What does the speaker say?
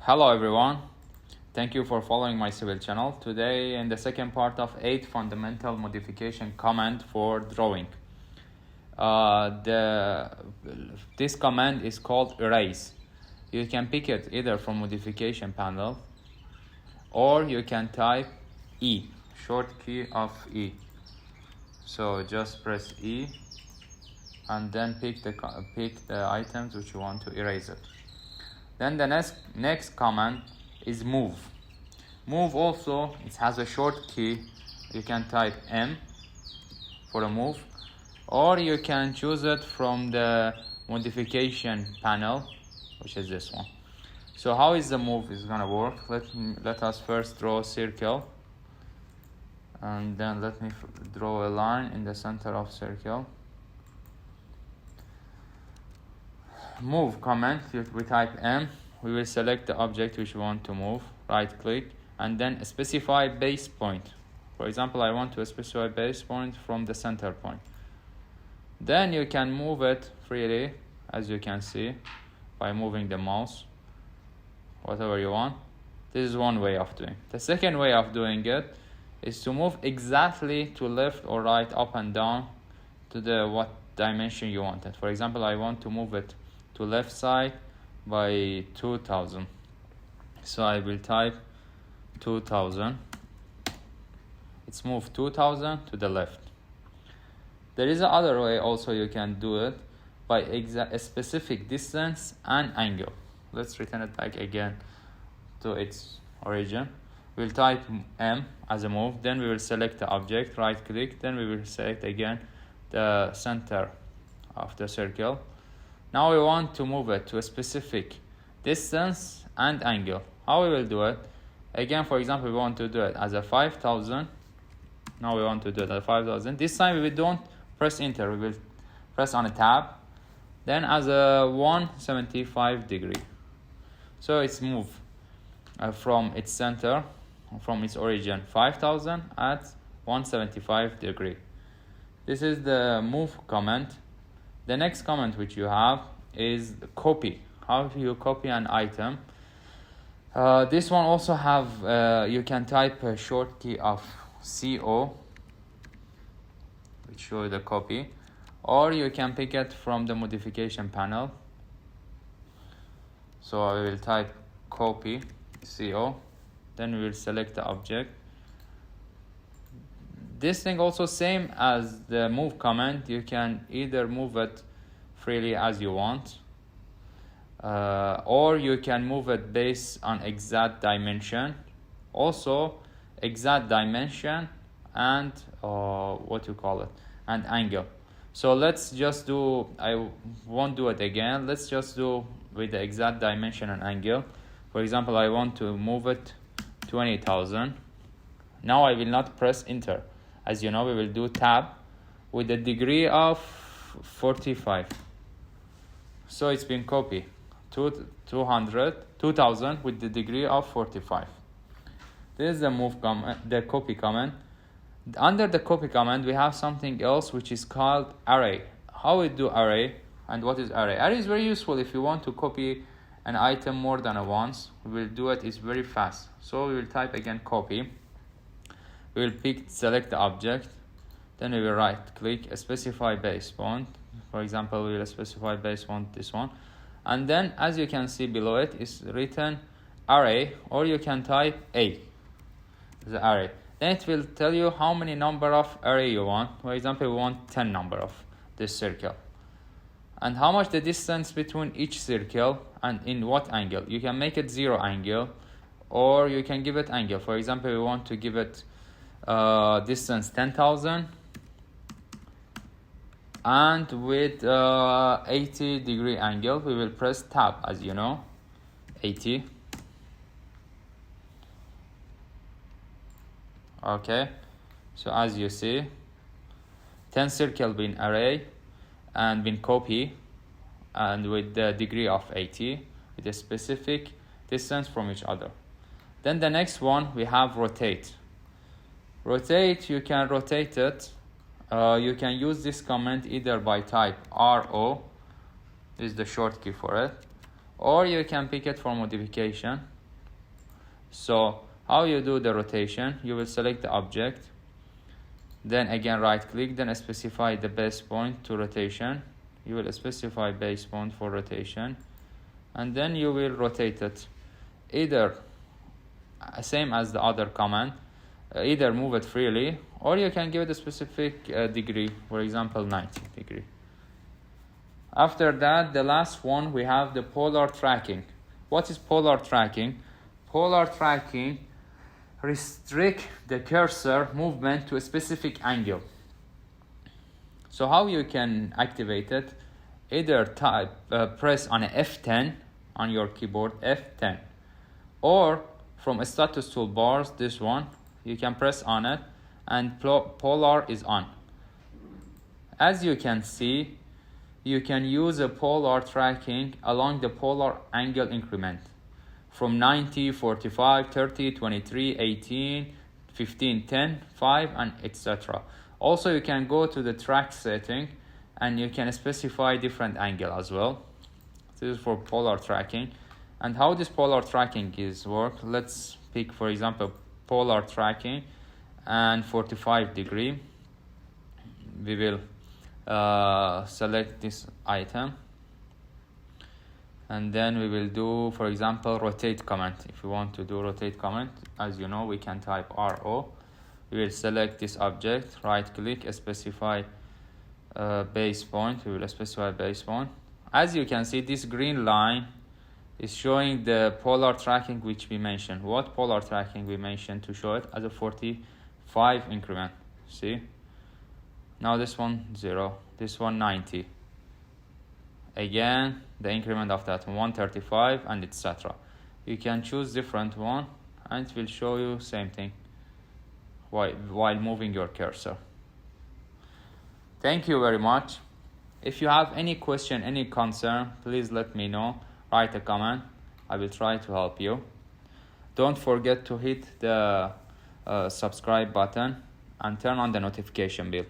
Hello everyone, thank you for following my civil channel. Today in the second part of 8 fundamental modification command for drawing. This command is called erase. You can pick it either from modification panel or you can type E, short key of E. So just press E and then pick the items which you want to erase it. Then the next command is move. Move also, it has a short key. You can type M for a move, or you can choose it from the modification panel, which is this one. So how is the move is gonna work? Let us first draw a circle, and then let me draw a line in the center of circle. Move command, we type M, we will select the object which we want to move, right click, and then specify base point. For example, I want to specify base point from the center point. Then you can move it freely, as you can see, by moving the mouse, whatever you want. This is one way of doing. The second way of doing it is to move exactly to left or right, up and down, to the what dimension you want it. For example, I want to move it to left side by 2000, so I will type 2000. It's moved 2000 to the left. There is another way also you can do it by a specific distance and angle. Let's return it back again to its origin. We'll type M as a move, then we will select the object, right click, then we will select again the center of the circle. Now we want to move it to a specific distance and angle. How we will do it? Again, for example, we want to do it as a 5000. Now we want to do it at 5000. This time we don't press enter, we will press on a tab. Then as a 175 degree. So it's moved from its center, from its origin 5000 at 175 degree. This is the move command. The next command which you have is copy. How you copy an item. This one also have, you can type a short key of CO, which show the copy, or you can pick it from the modification panel. So I will type copy CO, then we will select the object. This thing also same as the move command. You can either move it freely as you want, or you can move it based on exact dimension. Also exact dimension and and angle. So let's just do, I won't do it again. Let's just do with the exact dimension and angle. For example, I want to move it 20,000. Now I will not press enter. As you know, we will do tab with a degree of 45. So it's been copied 2000 with the degree of 45. This is the move command, the copy command. Under the copy command, we have something else which is called array. How we do array and what is array? Array is very useful if you want to copy an item more than once. We will do it, it's very fast. So we will type again copy. We will select the object, then we will right click, specify base point. For example, we will specify base point, this one. And then as you can see below it is written array, or you can type A, the array. Then it will tell you how many number of array you want. For example, we want 10 number of this circle. And how much the distance between each circle and in what angle. You can make it 0 angle, or you can give it angle. For example, we want to give it distance 10,000 and with 80 degree angle. We will press tab, as you know, 80. Okay, so as you see, 10 circle been array and been copy, and with the degree of 80 with a specific distance from each other. Then the next one we have rotate. Rotate, you can rotate it. You can use this command either by type RO, is the short key for it, or you can pick it for modification. So how you do the rotation, you will select the object, then again right click, then specify the base point to rotation. You will specify base point for rotation, and then you will rotate it either same as the other command, either move it freely, or you can give it a specific degree, for example 90 degree. After that, the last one, we have the polar tracking. What is polar tracking? Polar tracking restrict the cursor movement to a specific angle. So how you can activate it? Either press on F10 on your keyboard, F10, or from status toolbars, this one, you can press on it and polar is on. As you can see, you can use a polar tracking along the polar angle increment from 90, 45, 30, 23, 18, 15, 10, 5, and etc. Also, you can go to the track setting and you can specify different angle as well. This is for polar tracking. And how this polar tracking is work, let's pick, for example, polar tracking and 45 degree. We will select this item, and then we will do, for example, rotate command. If we want to do rotate command, as you know, we can type RO. We will select this object, right click, specify base point. We will specify base point. As you can see, this green line is showing the polar tracking which we mentioned. What polar tracking we mentioned to show it as a 45 increment. See? Now this one 0, this one 90. Again, the increment of that 135 and etc. You can choose different one and it will show you same thing while moving your cursor. Thank you very much. If you have any question, any concern, please let me know. Write a comment. I will try to help you. Don't forget to hit the subscribe button and turn on the notification bell.